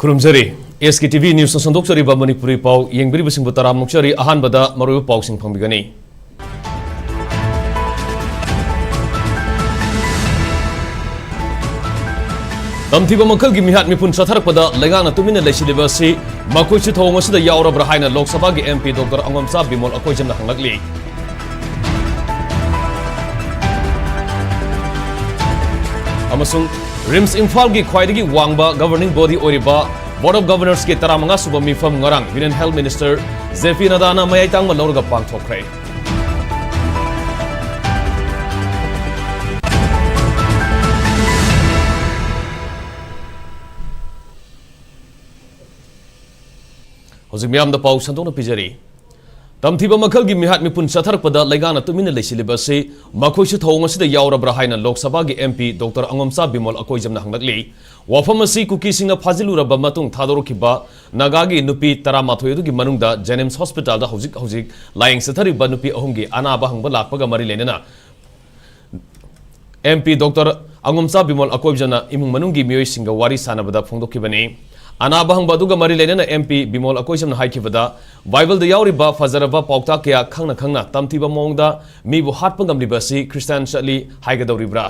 खुरुमजरी SKTV news संदोक्चरी Manipuri पाउ येंगबिरी बसिंगबु तरा मुक्चरी अहानबदा मरुब पाउसिंग फंगबिगनी तमथिबा मखल की मिहात मिपुन चथरपदा लेगांगना तुमिना लेसिलिबसी मखोइसु थोंगसिदा यावरब्रा हाइना लोकसभा की MP डॉक्टर अंगमसा बिमल अकोइजमना हंगलकली अमसुंग रिम्स इम्फाल की ख्वाइदगी वांगबा गवर्निंग बॉडी ओरिबा बोर्ड ऑफ गवर्नर्स के तरामंगा सुब मिफम ngorang union health minister JP नदाना मयाइतांग लौरगा पांगथोखरे हौजिक मियाम द पाउ संतोना पिजरी तमथिबा मखल की मिहात मिपुन चथरपदा लेगांगना तुमिना लेसिलिबसी मखोइसु थोंगसिदा यावरब्रा हाइना लोकसभा की MP डॉक्टर अंगमसा बिमल अकोइजमना हंगलकली वाफम असि कुकीसिंगना फाजिलुरबा मतुंग थादोरखिबा नागागी नुपी 13 अदुगी मनुंगदा जेनिम्स हॉस्पिटल दा हौजिक लाइंग सथरिबा नुपी अहुमगी अनाबा हंगबा लाकपगा मरि लेनना MP डॉक्टर अंगमसा बिमल अकोइजमना इमुंग मनुंगी मियोइसिंगा वारी सानबदा फोंदोखिबनी अनाबा हंगबा मरी लेना MP बिमल अकोइजमना हाइखिबदा बाइबल द यावरिबा फजरबा पाउता कया खंगना तमथिबा मोंगदा मीबु हाटपा गमलिबसी क्रिस्टियन चली हाइगदौरिब्रा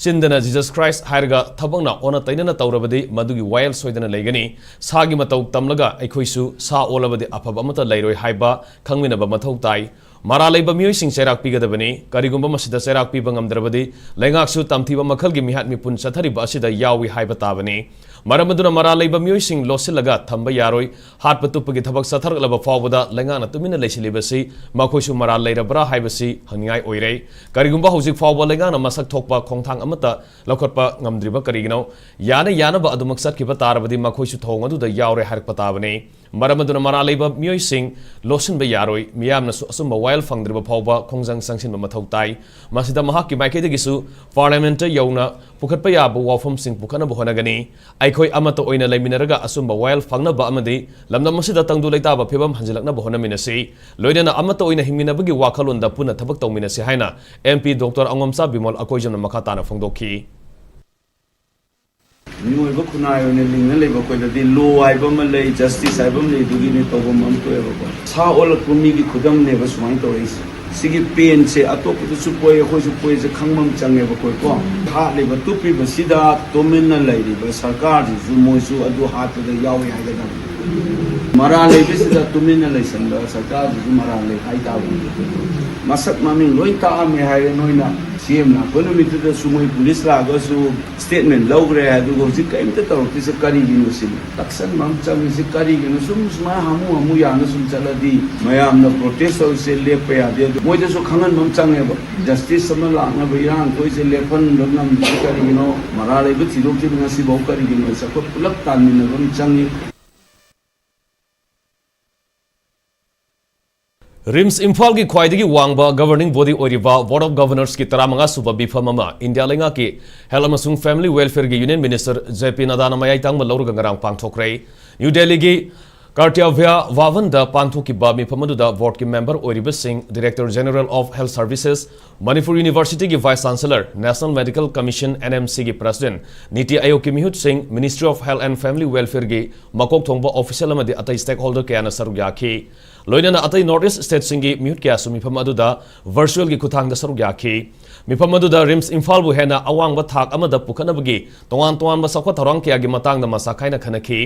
सिंदना जीसस क्राइस्ट हायरगा थबंगना ओना तैनना तौरबदी मदुगी वायल सोइदना लेगनी सागी मतौ तमलगा अखोइसु सा ओलबदी अफब अमता लैरोय हाइबा खंगमिनबा मथौ ताई मरा लेबा मियोइसिंग चैराक पिगदबनी करिगुंबा मसिदा चैराक पिबा ngamdrabadi लैंगाकसु तमथिबा मखलगी मिहात मिपुन चथरिबा असिदा यावी हाइबा ताबनी मरमदुना मरा लेबा मियोइसिंग लोसिलगा थंबा यारोय हाटपा तुपगी थबक सथरगलबा फावबदा लैंगाना तुमिना लेसिलिबसी मखोइसु मरा लेरबरा हाइबसी हंगाई ओइरे करिगुंबा हौजिक फावबा लैंगाना मसक थोकपा खोंथांग अमता लखोटपा ngamdriba करिगिनो याना अदुमक सटकिबा तारबदी मखोइसु थोंगदुदा यावरे हारकपा ताबनी मरमदुना मरा लेबा मियोइसिंग लोसिनबा यारोय मियामनसु असुंबा वायल फंगद्रिबा फावबा खोंजंग संगसिनबा मथौ ताई मसिदा महाकि माइकेदगिसु पार्लियामेंट यौना पुखटपा याबा वाफमसिंग पुखनबा होनगनी अखोई अमता ओइना लेमिनरगा असुंबा वायल फंगनबा अमदी लमदम मसिदा तंगदु लेताबा फेबम हंजिलकनबा होनमिनसी लोइदना अमता ओइना हिमिनबगी वाखलोंदा पुना थबक तौमिनसी हाइना MP डॉक्टर अंगमसा बिमल अकोइजमना मखाताना फोंदोखी मियोइबा खुनायोने लिंगना लेबा कोइददी लो आइबम ले जस्टिस आइबम ले दुगिने तोबम अमतोएबा सा ओलकु मिगी खुदम नेबा सुमाइन तोइस सिगी पेन से अतोपदु सुपोय खोइसु पोइसे खंगमम चंगेबा कोइको हा लेबा तुपि बसिदा तोमिनना लैरिबा सरकार जु मोइसु अदु हातदा यावे हाइगदा मरा लेबिसिदा तुमिनना लैसंदा सरकार जु मरा ले हाइताबु मसक ममिंग लोइ तामे हाय नोइना CM ना कोनुमितुदा सुमोइ पुलिस लागसु स्टेटमेंट लौग्रे अदु गोजि कैमते तौरतिसे करिगिनो सिन तक्सन मम चमिसि करिगिनो सुमा हमु याना सुम चलदी मयामना प्रोटेस्ट से लेपे यादे मोइदसु खंगन मम चंगेबा जस्टिस सम लाना बयान कोइसे लेफन लग्नम करिगिनो मरा लेबि थिरोकि ngasi बौ करिगिनो सको पुलक तानमिना गम चंगी रिम्स इम्फाल की ख्वाइदगी वांगबा गवर्निंग बॉडी ओरिबा बोर्ड ऑफ गवर्नर्स की तरामंगा सुबा बिफम अमा इंडिया लेंगा की हेल्थ अमसुंग फैमिली वेलफेयर की यूनियन मिनिस्टर जेपी नदाना मयाइतांग लौरगा ngरang पांगथोखरे न्यू दिल्ली की कार्टियाव्या वावन द पांगथोखिबा मिफमदुदा बोर्ड की मेंबर ओरिबा Singh director general of health services Manipur University की vice chancellor National Medical Commission NMC की प्रेसिडेंट नीति आयोग की मिहुत Singh Ministry of health and family welfare की मकोक थोंबा ऑफिशियल अमदी अतई स्टेक होल्डर कयाना सरुक याखी लोइना अतई नॉर्थ ईस्ट स्टेट सिंगी मिहुत कयासु मिफम अदुदा वर्चुअल की खुथांगदा सरुक याखी मिफम अदुदा रिम्स इम्फाल बु हेना अवांगबा थाक अमदा पुखनबगी तोंगान सखवा थरंग कयागी मतांगदा मसाखाइना खनखी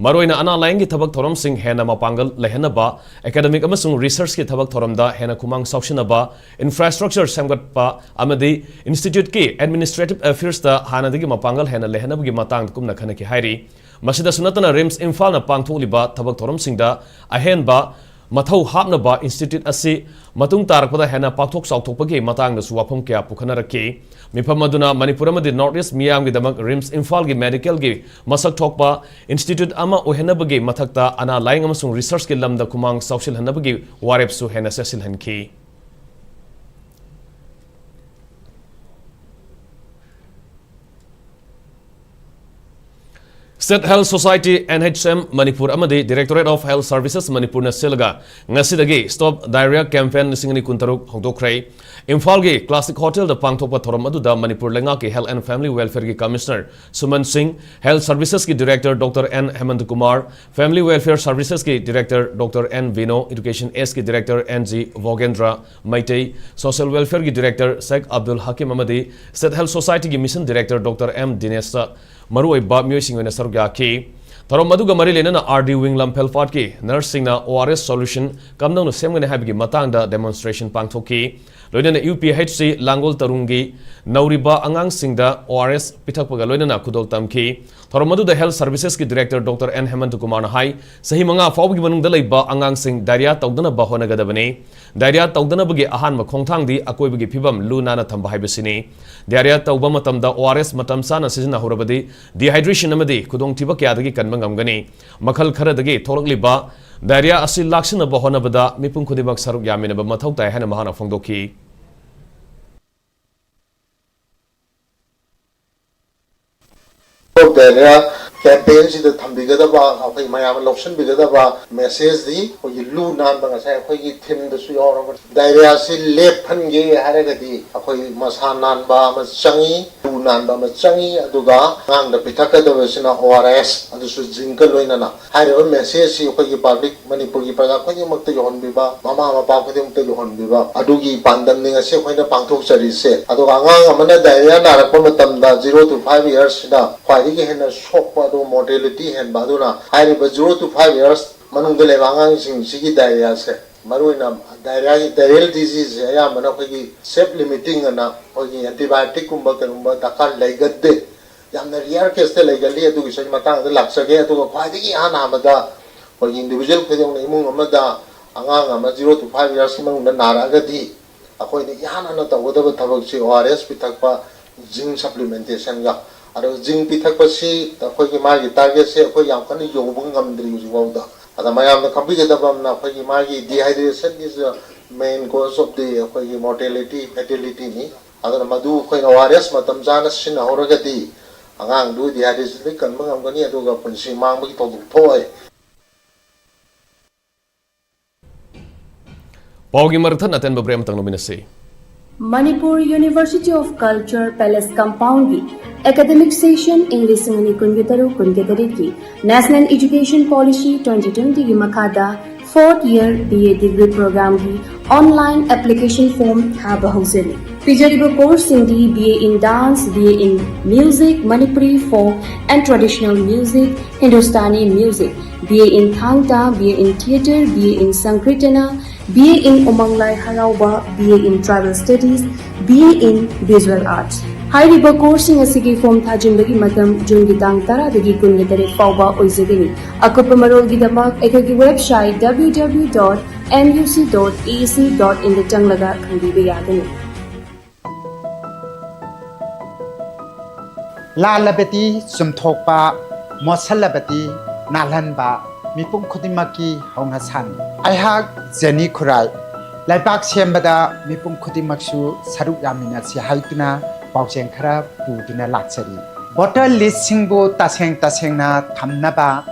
मरोइना अना लाइंग की थबक थोरम सिंह हेना मपांगल लेहनबा एकेडमिक अमसुंग रिसर्च की थबक थोरमदा हेना कुमांग सौशिनबा इंफ्रास्ट्रक्चर सेमगतपा अमदी इंस्टीट्यूट की एडमिनिस्ट्रेटिव अफेयर्स दा हानादगी मपांगल हेना लेहनबगी मतांग कुमना खनखी हाइरी मसिदा सुनतना रिम्स इम्फाल ना पांगथोलिबा थबक थोरम सिंहदा अहेनबा मथौ हापनबा इंस्टीट्यूट असि मतुंग तारकपदा हेना पाथोक साउथोकपगी मतांगदसु वाफम कया पुखनरकी मिफम अदुना मणिपुर अमदी नॉर्थ ईस्ट मियामगी दमक रिम्स इम्फाल की मेडिकल की मसक थोकपा इंस्टीट्यूट अमा ओहेनबगी मथक्ता अना लाइंग अमसुंग रिसर्च के lambda कुमांग सौशिल हनबगी वारेपसु Hena Cecil हनखी State Health Society NHM Manipur amadi Directorate of Health Services Manipur na silga ngasidagi Stop Diarrhea Campaign nisingani kuntaruk hongdokrai Imphal gi Classic Hotel da pangthokpa thoram aduda Manipur lenga ki Health and Family Welfare ki Commissioner Suman Singh, Health Services ki Director Dr. N. Hemant Kumar, Family Welfare Services ki Director Dr. N. Vino, Education S ki Director N. G. Vogendra Maitei, Social Welfare ki Director Sheikh Abdul Hakim Amadi, State Health Society ki Mission Director Dr. M. Dinesa Marui Ba Musing in a Sargaki. Taromaduga Marilena RD Wing Lampel Fatki, Nursing na ORS Solution, come down to Semgan Habigi Matanga demonstration Pangtoki, Loidana UPHC Langol Tarungi, Nauriba Angang Singda, ORS Pitakaga Loidana Kudol Tamki, Taromadu the Health Services ki Director Dr. N. Hemant Kumar Hai, Sahimanga Fogi Manundala Ba Angang Sing, Daria Togdana Bahona Gadabane, Daria Togdana Bagi Ahan Makongtang di Akoibagi Pibam Lunana Tambahibisini, Daria Taubamatam da ORS Matamsana Sizina Horabadi, Dehydration Namadi, Kudong Tibakiadagi Kanbangamgani, Makal Karadagi, Torokliba, Daria Asil Laksana Bahona Bada, Mipun Kudibak Saruk Yamin Bamatauta Hana Mahana Fondoki. Daria campaigns the Tambigadaba, okay, my option Bigadaba, message the or you loo nan bangasai, Tim the Suyor, Daria si lep hangi haragadi, okay, Masanan ba Machangi, Lunan ba Machangi, Aduga, and the Pitaka the Vesina ORS, and the Zinkalwinana. I have a message, you public Manipuri Pagaki Moktayon Biba, Mama Papadim Tayon Biba, Adugi Pandaming a ship when the Pangtok said, Aduanga, Amana Daria, Narapomatam, 0 to 5 years, Quadi and a shock. Mortality and Baduna. I have 0 to 5 years. Manung the Levangang sing Sigi diarrhea. Maruina diarrheal disease. I am monopoly self limiting and antibiotic umba Dakar legate. Yamna rear castle legally to Matang the Laxage to a Quadi Anamada or individual Pedimum Amada Angama 0 to 5 years among the Naragadi. According to Yanata, whatever Tavachi ORS Pitakpa zinc supplementation. Jing Pitapasi, the Pogimagi target say, Poyamkani Yobungam dreams Wanda. And the Mayam the complicated Pogimagi dehydration is the main cause of the mortality, fatality. Other Madu, ORS, Matamzana, Sina Horagati, Angang do dehydration, Kanbangani, Aduga, Punsimang, Toy. Paugi Marthan attend Babrem Tangominasi. Manipur University of Culture Palace Compound की Academic Session English Singani Kungetari की National Education Policy 2020 की मखादा 4th Year BA Degree Program की Online Application Form हाबा Husaini पिजरिबो course Sindhi BA in Dance, BA in Music, Manipuri Folk and Traditional Music, Hindustani Music, BA in Thangta, BA in Theatre, BA in Sankirtana, BA in Umanglai Harauba, BA in Tribal Studies, BA in Visual Arts. Hairiba coursing asigi form thajimbagi matam June gitang tara dagi kunni tare fauba oizagini. Akupa marol gidamak ekagi website www.muc.ac.in the tanglaga khandiba yadani. Lalabati sumthokpa mosalabati nalanba Mipung Kudimaki Hongasan. I have Jenny Kurai. Laibak Siembada Mipung Kudimaksu Saruk Yamina Si Haituna Pauchenkara Puduna Latsari. Water Lissingbo Tasengna Tamnaba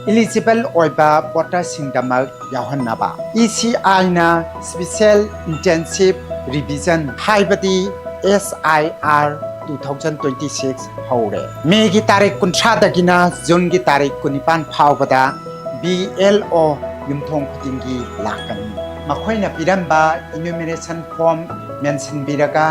Eligible Oiba Water Singdama Yahanaba. ECI na Special Intensive Revision Haibadi SIR 2026 Hore. Megi Tarik Kunchadagina Zungi Tarik Kunipan Paubada BLO Yumthong Putingi Lakan. Makoina Piramba enumeration form mention Biraga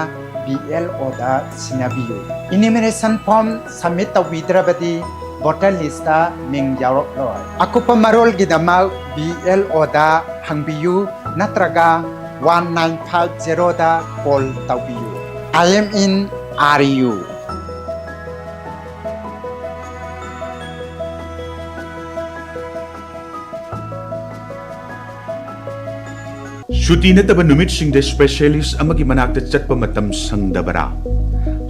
BLO da Sinabiyu. Enumeration form submit the Widrabadi voter lista Ming Yarok Loy. Akupa Marol Gidama BLO da Hangbiyu Natraga 1950 da Pol Taubiyu. I am in RU. Shuti na taba numit sing the specialist amagi manakta chatpa matam sangdabara.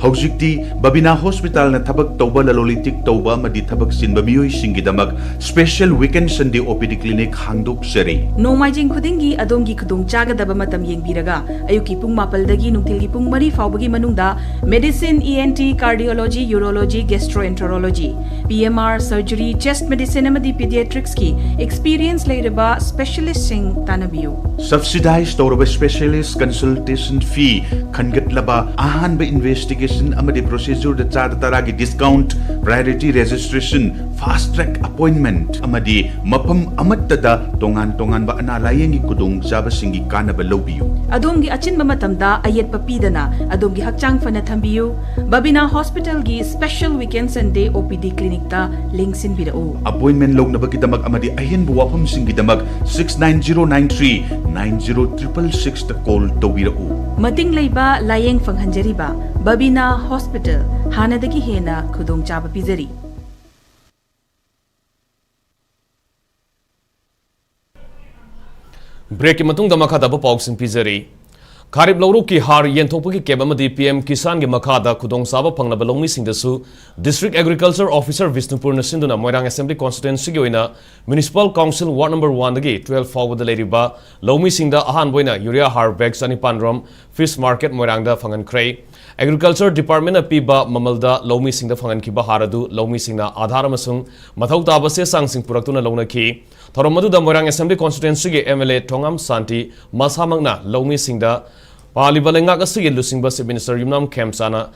Hojikti Babina Hospital na tabak tauba lalolitik tauba madi tabak sinba miyoy singidamak special weekend Sunday OPD clinic hangdok seri. Nomaijing khudingi adongi khudong chagadaba matam yengbiraga ayuki pung mapaldagi nungtilgi pung mari faubagi manungda medicine, ENT, cardiology, urology, gastroenterology, PMR, surgery, chest medicine amadi pediatrics ki experience leiraba specialist sing tanabiyo. Subsidized tauba specialist consultation fee khangat laba ahan ba investigation amadi procedure da chada taragi discount, priority registration, fast track appointment amadi mapam amatta da tongan ba analayengi kudong jaba singi kanaba lobiyo. Adongi achinba matamda ayet papidana adongi hakchang fana thambiyo. Babina Hospital gi special weekend Sunday OPD clinic ta linksin birao. Appointment log na bagidamak amadi ahin buwapam singidamak 69093 90666 ta call tawirao. Mating leiba layeng fanghanjariba Babina Hospital hanadagi hena khudong chaba pizari. Break ki matung da makha da pausing pizari. Kharib lawru ki har yenthokpa ki keb amadi PM Kisan ki makha da khudong saba phangnaba longmi sing da su District Agriculture Officer Visnupur na sinduna Moirang Assembly Constituency gi oina Municipal Council Ward number 1 dagi 12 fawba da leiriba longmi sing da ahan boina urea har bag sani panrom fish market Moirang da phangan khrei Agriculture Department a piba mamalda longmi sing da phangan ki ba haradu longmi sing na adhar amasung mathau taba se sang sing puraktuna longna ki thoramadu da Moirang Assembly Constituency gi MLA Thongam Santi masamangna longmi sing da Palibalenga asigi lusingba se Minister Yumnam Kemsana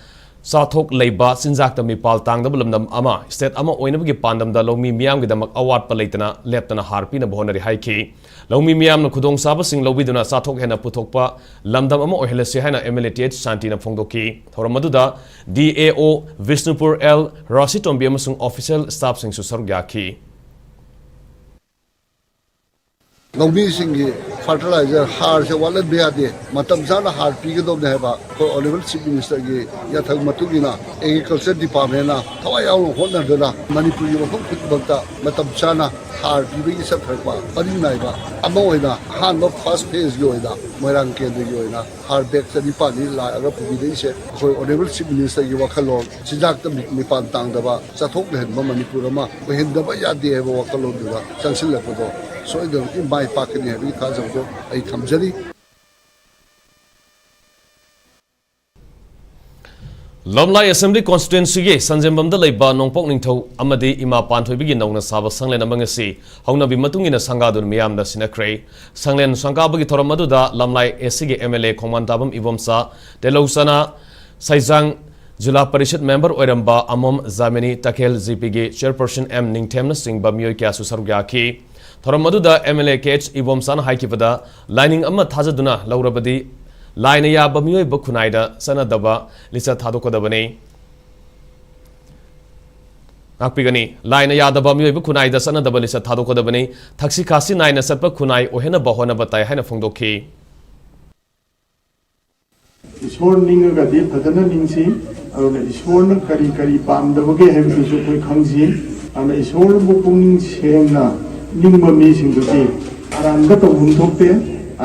Sathok leiba sinjak tami pal tang da bulamdam ama state ama oinabagi pandam da longmi miyam gi damak award palaitana leptana harpi na bohonari haiki longmi miyam na khudong saba sing lobiduna sathok hena puthokpa lamdam ama ohelase hena MLATH Santi na phongdoki thoramadu da DAO Visnupur L Rasitombi amasung official staff sing su sargyaki Longmi singi fertilizer har se walat beade matam jana har pigado ne ba ko honorable chief minister gi yathag matugina agriculture department na thawai yaw honna dana Manipuri ma khum khutbakta matam jana har pibigi sa thakba pari nai ba ama oina han no first phase gi oina moirang ke gi oina har bag sa ni pani la aga pibigi se ko honorable chief minister gi wakhalo chijak ta mi pan tang da ba chathok le ma Manipur ma ko hin da ba ya de ba wakhalo da changsil la ko so I don't in my pocket here because of I come Jerry. Lomlai Assembly Constituency ge Sanjembam da leiba nongpok ningthau amadi ima panthoi bigi nongna saba sanglen amang si hauna bi matungina sangadun miyam da sinakrai sanglen sangka bagi thoram madu da Lomlai SC ge MLA Khongman Tabam Ibomsa Telosana Saijang Jila Parishad member Oiramba Amom Zamini Takel GP ge Chairperson M Ningthemna Singba miyoy kya su sarugya ki thoramadu da MLA KH Ibomsan haikipada lining amma thajaduna laurabadi line ya bamiyoy bakunaida sanadaba lisa thadokadabane akpigani line ya daba miyoy bakunaida sanadaba lisa thadokadabane thaksi khasi naina satpa khunai ohena bahona batai haina phongdokhi Ishwar ninga di phadana ningsi arone ishwar na kari pamdabage hebsu koi khangsi ana ishwar bu pungning semna ningba mi singduki aranda to hum thokte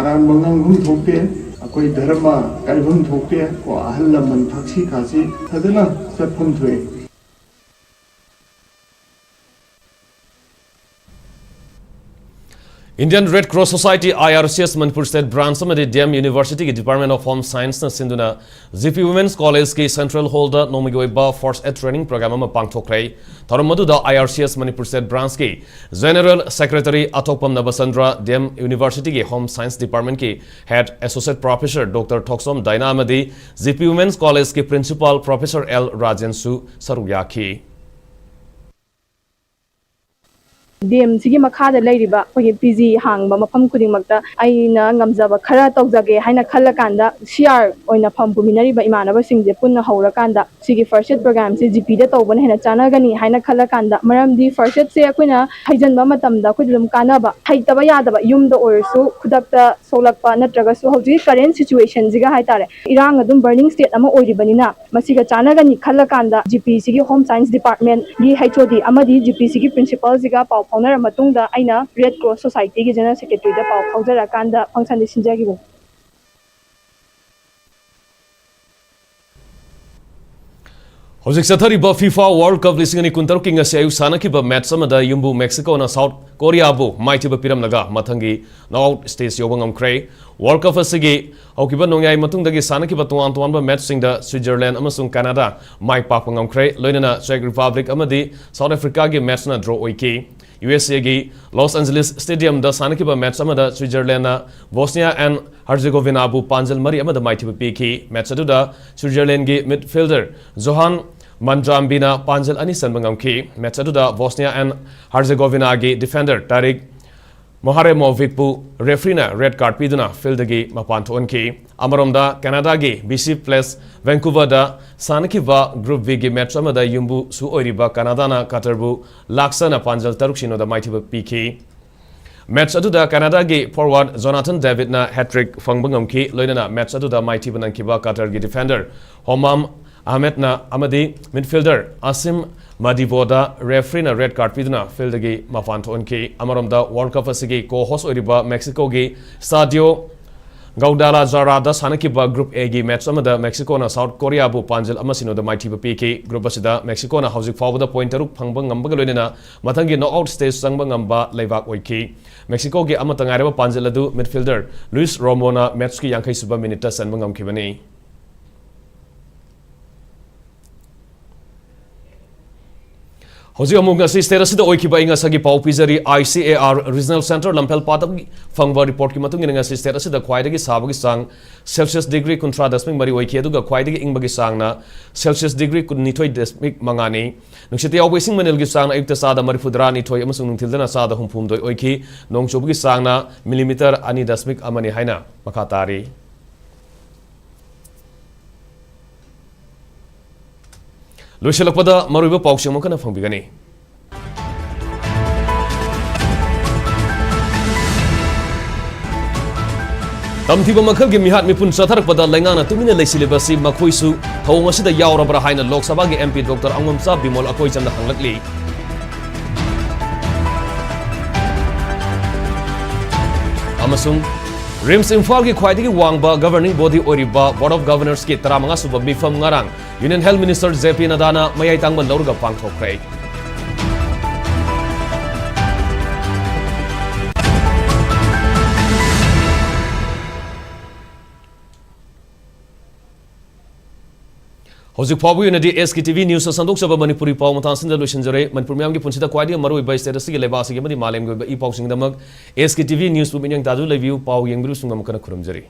aran bangang hum thokte akoi dharma kaibhum thokte ko ahalla man thaksi khasi phadana satphum thoi Indian Red Cross Society IRCS Manipur State Branch Samadi DM University ki Department of Home Science na sinduna GP Women's College ki Central Holder Nomigoiba Force Aid Training Program ma pangthokrai thoramadu da IRCS Manipur State Branch ki General Secretary Atokpam Nabasandra DM University ki Home Science Department ki Head Associate Professor Dr. Thoksom Daina Amadi GP Women's College ki Principal Professor L Rajensu Saruyaki DM sigi makhada leiriba khoi PG hangba mafam khudingmakta aina ngamjaba khara tawjage haina khallakanda CR oina pham buminari ba imanaba singje punna haurakanda sigi first aid program se GP da tawbana hena chanagani haina khallakanda maramdi first aid se akoina haijanba matamda khudum kanaba haitaba yadaba yumda oirsu khudakta solakpa natraga su hoji current situation jiga haitare irang adum burning state ama oiribanina masiga chanagani khallakanda GP sigi home science department gi HOD amadi GP sigi principal jiga Honor Matunda Aina Red Cross Society ki General Secretary da Pau Khawjara Kanda function sinjagi bo Hojik sathariba FIFA World Cup listing ani kuntar king ase ayu sanakiba match amada yumbu Mexico na South Korea bu maitiba piramnaga mathangi knockout stage yobangam kray World Cup asigi aukiba nongyai matungdagi sanakiba tuan ba match singda Switzerland amasung Canada mai papangam kray loinana Czech Republic amadi South Africa gi match na draw oiki USA gi Los Angeles Stadium da sanakiba match amada Switzerland na Bosnia and Herzegovina bu panjal mari amada maitiba piki match aduda Switzerland gi midfielder Johan Mandrambina panjal ani sanbangamki match aduda Bosnia and Herzegovina gi defender Tarik Moharemovic bu referee na red card piduna field gi mapan thonki amaromda Canada gi BC Place Vancouver da sanakiba group V gi match amada yumbu su oiriba Canada na Qatar bu laksana panjal taruksino da maitiba piki match aduda Canada gi forward Jonathan David na hat-trick fangbangam ki loinana match aduda maitiba nankiba Qatar gi defender Homam Ahmed na amadi midfielder Asim Madivoda referee na red card piduna field gi mapan thonki amaromda World Cup asigi co-host oiriba Mexico gi Stadio Gaudala Zarada sanakiba group A gi match amada Mexico na South Korea bu panjal amasino da maitiba piki group asida Mexico na housing forward point taruk phangba ngamba loinena mathangi knockout stage sangba ngamba leibak oiki Mexico gi amata ngareba panjal adu midfielder Luis Romo na match ki 60 suba minute sanba ngamkibani Hoji amung asi state asida oikiba inga sagi pau pizari ICAR Regional Center Lampel Patam fangba report ki matung inga state asida khwaidagi sabagi sang Celsius degree kontra dasmik mari oiki aduga khwaidagi ingbagi sang na Celsius degree kunithoi dasmik mangani nungsiti awbesing manel gi sang na ayukta sada marifudra nithoi amasung nungthildana sada humphum doi oiki nongchobgi sang na millimeter ani dasmik amani haina makatari Luisilakpada maruiba pausing mo kana fangbigani Tamthiba makhal gi mihat mipun satharakpada laingana tumina leisilibasi makhoisu thawng asida yaurabra haina Lok Sabha gi MP Dr. Angmamcha Bimol Akoi chamna hanglakli amasung Rims Imphal ki khwaidagi wangba governing body oriba Board of Governors ki 15 suba mifam ngarang Union Health Minister JP Nadana mayai tangban laurga pangthokre Hojik Pabu Unity Sktv'S News Sandok Saba Manipuri Pau Matansin da Lushinjare Manipur Myam gi Punsida Kwadi Maru by State Sigi Leba Sigi Madi Malem gi I Pau Singdamak Sktv'S News Puminyang Tadu Leviu Pau Yengru Sungam Kana Kurumjari